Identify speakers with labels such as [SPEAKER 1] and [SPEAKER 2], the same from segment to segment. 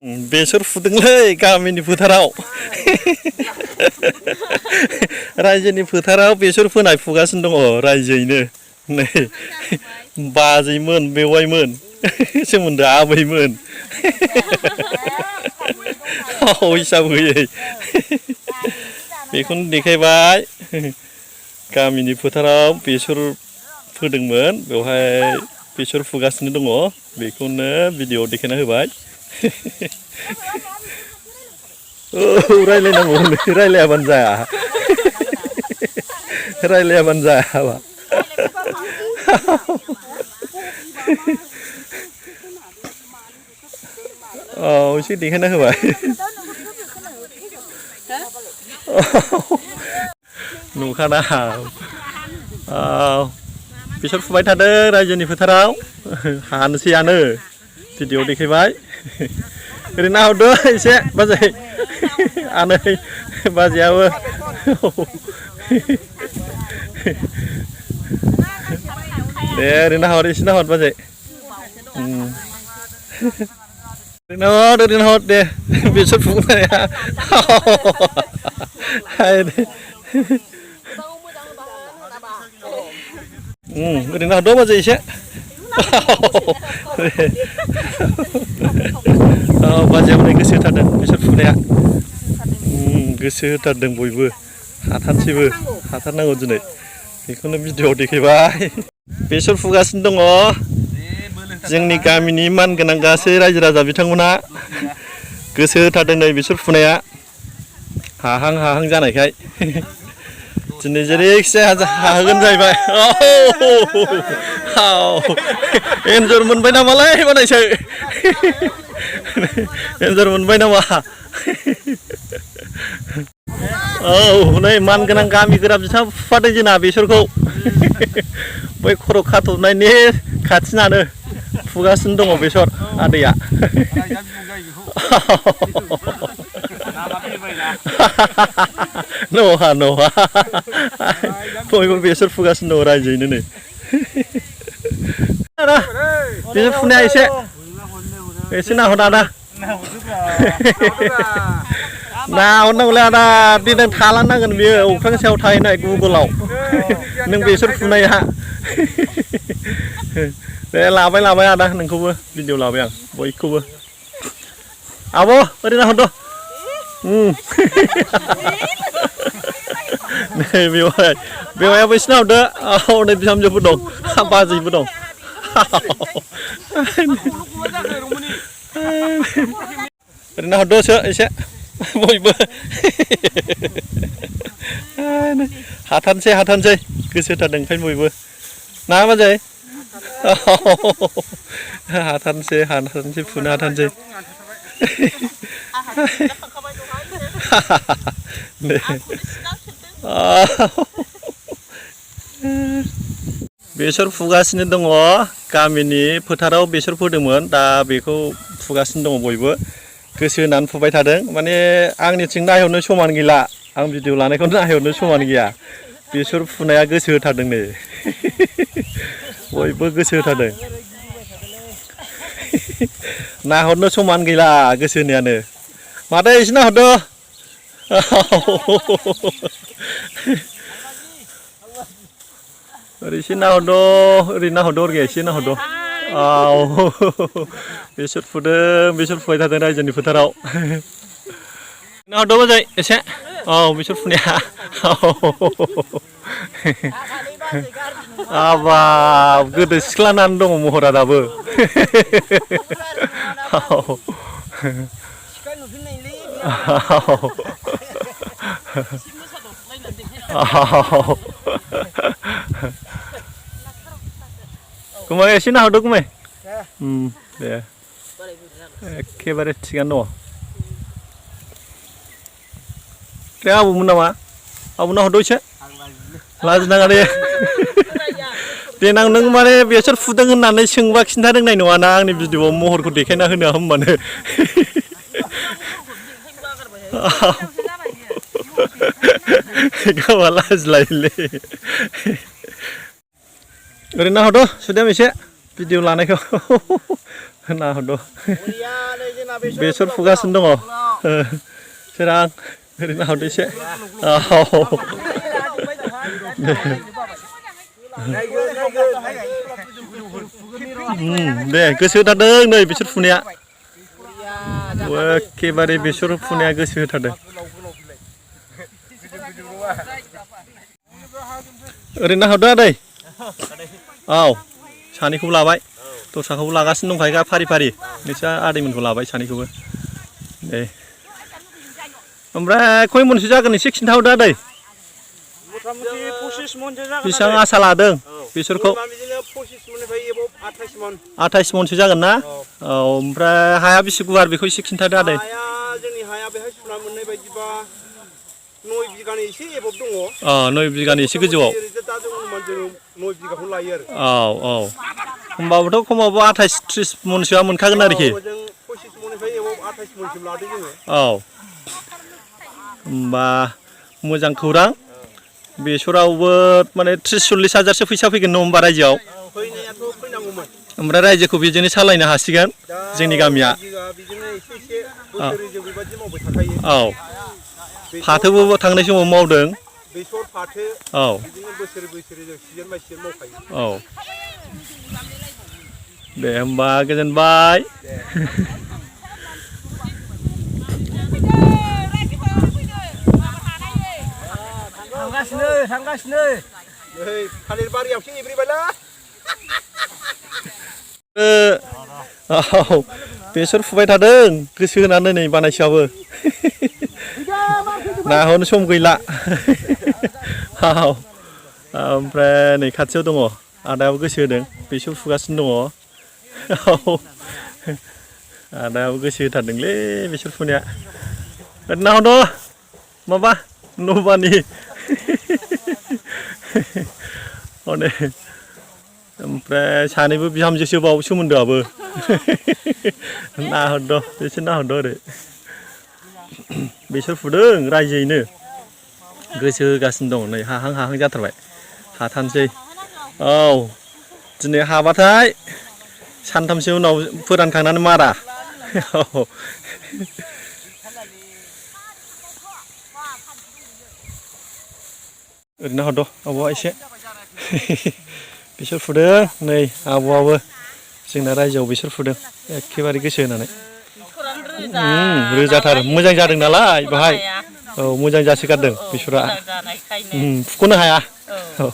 [SPEAKER 1] बेसर फुदोंलै गामिनि फोथाराव रायजोनि फोथाराव बेसर फोनाय फुगासिनो दङ रायजोयैनो नै बाजैमोन बेवाइमोन सोमोन्दो आबैमोन हिसाब होयै बेखौनो देखायबाय गामिनि फोथाराव बेसर फोदोंमोन बेवहाय बेसर फुगासिनो दङ बेखौनो भिडिअ देखायना होबाय रायलायनांगौ रायलायाबानो जाया रायलायाबानो जायाबा एसे देखायना होबाय नुखाना बेसर फुबाय थादों रायजोनि फोथाराव हानोसैयानो भिडिअ देखायबाय ओरै नाहरदो एसे बाजै आनै बाजैयाबो दे ओरै नाहर एसे नाहर बाजै ओरै नाहर दे बेसर फुनाया ओरै नाहरदो बाजै एसे बाजैयाबो गोसो होथारदों बेसर फुनाया गोसो होथारदों बयबो हाथारसैबो हाथारनांगौ दिनै बेखौनो भिडिअ देखायबाय बेसर फुगासिनो दङ जोंनि गामिनि मानगोनां गासै रायजो राजा बिथांमोनहा गोसो होथारदों नै बेसर फुनाया हाहां हाहां जानायखाय दिनै जेरैखि हाहोगोन जाहैबाय एन्जर मोनबाय नामालाय बानायसै एन्जर मोनबाय नामा नै मानगोनां गामि गोरा बिथां फुफादों जोंना बेसरखौ बै खर' खाथबनायनि खाथिनानो फुगासिनो दङ बेसर आदैया नङा नङा बयबो बेसर फुगासिनो दङ रायजोयैनो नै बेसर फुनाया एसे नाहर आदा नाहरनांगौलै आदा देनां थालांनांगोन बेयो अख्रां सायाव थाहैनाय गुगोलाव नों बेसर फुनाया दे लाबाय आदा नोंखौबो भिडिअ लाबाय आं बयखौबो आब' ओरै नाहरदो नै बेवायाबो एसे नाहरदो नै बिहामजोबो दं बाजैबो दं ओरै नाहरदोसो एसे बयबो हाथारनोसै गोसो होथारदों ओंखायनो बयबो ना बाजै हाथारनोसै फुनो हाथारनोसै बेसर फुगासिनो दङ गामिनि फोथाराव बेसर फोदोंमोन दा बेखौ फुगासिनो दङ बयबो गोसो होनानै फुबाय थादों माने आंनिथिं नायहरनो समान गैला आं भिडिअ लानायखौ नायहरनो समान गैया बेसर फुनाया गोसो होथारदों नै बयबो गोसो होथारदों नाहरनो समान गैला गोसो होनायानो माथो एसे नाहरदो ओरै एसे नाहरदो ओरै एसे नाहरदो बेसर फुबाय थादों रायजोनि फोथाराव नाहरदो बाजै एसे बेसर फुनाया हाबाब गोदो सिख्लानानै दङ महरा दाबो गुमै एसे नाहरदो गुमै दे एखेबारे थिगानो दङ दे आबौमोन नामा आबौ नाहरदो एसे लाजिनाङा दे देनां नों माने बेसर फुदों होननानै सोंबा खिन्था रोंनाय नङाना आंनि भिडिअआव महरखौ देखायना होनो होमबानो गावहा लाजिलायोलै ओरै नाहरदो सुदेम एसे भिडिअ लानायखौ नाहरद' बेसर फुगासिनो दङ सोरां ओरै नाहरदो एसे दे गोसो होथारदों नै बेसर फुनाया एखेबारे बेसर फुनाया गोसो होथारदों ओरै नाहरदो आदै औ सानैखौबो लाबाय दस्राखौबो लागासिनो दंखायो फारि फारि नोंस्रा आदैमोनखौ लाबाय सानैखौबो दे ओमफ्राय खय मनसो जागोन एसे खिन्थाहरदो आदै बेसेबां आसा लादों बेसरखौ 28 मनसो जागोन ना औ ओमफ्राय हाया बेसे गुवार बेखौ एसे खिन्थादो आदै
[SPEAKER 2] जोंनि हाया बेहाय सुना मोननाय बायदिबा 9 बिगानि एसे एबब दङ
[SPEAKER 1] 9 बिगानि एसे गोजौआव
[SPEAKER 2] दा जों 9 बिगाखौ लायो आरो
[SPEAKER 1] औ होमबाबोथ' खमावबो 28-30 मनसोआ मोनखागोन आरोखि
[SPEAKER 2] जों 25 मननिफ्राय एबब 28 मनसिम लादों जोङो
[SPEAKER 1] औ होमबा मोजां खौरां बेसरावबो माने 30-40 हाजारसो फैसा फैगोन नङा होमबा रायजोआव
[SPEAKER 2] फैनायाथ' फैनांगौमोन
[SPEAKER 1] ओमफ्राय रायजोखौ बेजोंनो सालायनो हासिगोन जोंनि गामिया
[SPEAKER 2] बिदिनो एसे बोसोरै जों बेबायदि मावबाय थाखायो
[SPEAKER 1] औ फाथोबो थांनाय समाव मावदों
[SPEAKER 2] बेसर फाथो
[SPEAKER 1] औ
[SPEAKER 2] बिदिनो बोसोरै जों सिजन बाय सिजन मावखायो
[SPEAKER 1] औ दे होमबा गोजोनबाय
[SPEAKER 2] थांगासिनो नै थालिर बारियावसो एब्रेबायला
[SPEAKER 1] औ बेसर फुबाय थादों गोसो होनानै नै बानायसोआबो नाहरनो सम गैला औ ओमफ्राय नै खाथियाव दङ आदायाबो गोसो होदों बेसर फुगासिनो दङ औ आदायाबो गोसो होथारदोंलै बेसर फुनाया नाहरद' माबा नबानि हनै ओमफ्राय सानैबो बिहामजोसो बाव सोमोन्दोआबो नाहरद' एसे नाहरद' ओरै बेसर फुदों रायजोयैनो गोसो होगासिनो दं नै हाहां हाहां जाथारबाय हाथारनोसै औ दिनै हाबाथाय सानथामसो उनाव फोरानखांनानै मारा औ ओरैनो हरद' आब'आ एसे बेसर फुदों नै आब'आबो जोंना रायजोआव बेसर फुदों एखेबारे गोसो होनानै रोजाथार मोजां जादों नालाय बेहाय औ मोजां जासोगारदों बेसरा फुख'नो हाया औ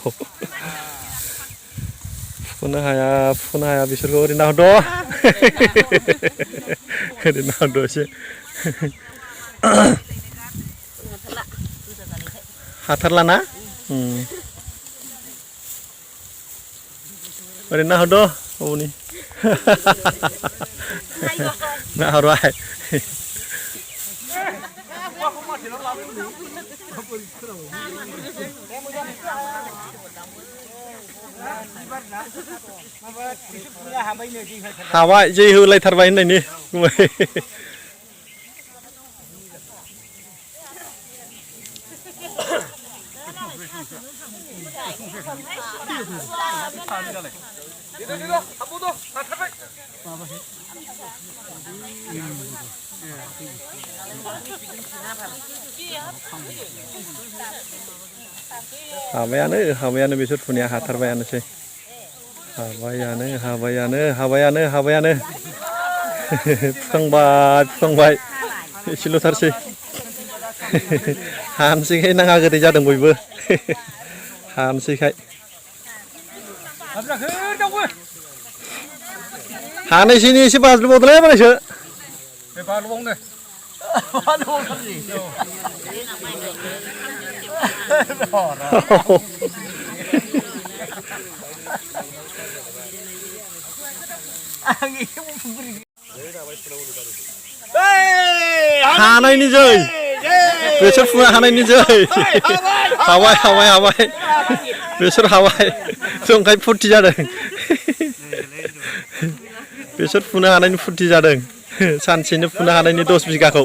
[SPEAKER 1] फुख'नो हाया बेसरखौ ओरैनो हरद' ओरैनो हरद' एसे हाथारलाना ओरैनो नाहरद' अब'नि नाहरबाय हाबाय जै होलायथारबाय होननायनि हाबायानो बेसर फुनाया हाथारबायानोसै हाबायानो फुखांबाय एसेल'थारसै हानोसैखाय नाङा गोदै जादों बयबो हानोसैखाय हानायसैनि एसे बाज्ल'बावदोलै बानायसो हानायनि जै बेसर फुनो हानायनि जै हाबाय बेसर हाबाय ओंखाय फुरथि जादों बेसर फुनो हानायनि फुरथि जादों सानसेनो फुनो हानायनि 10 बिगाखौ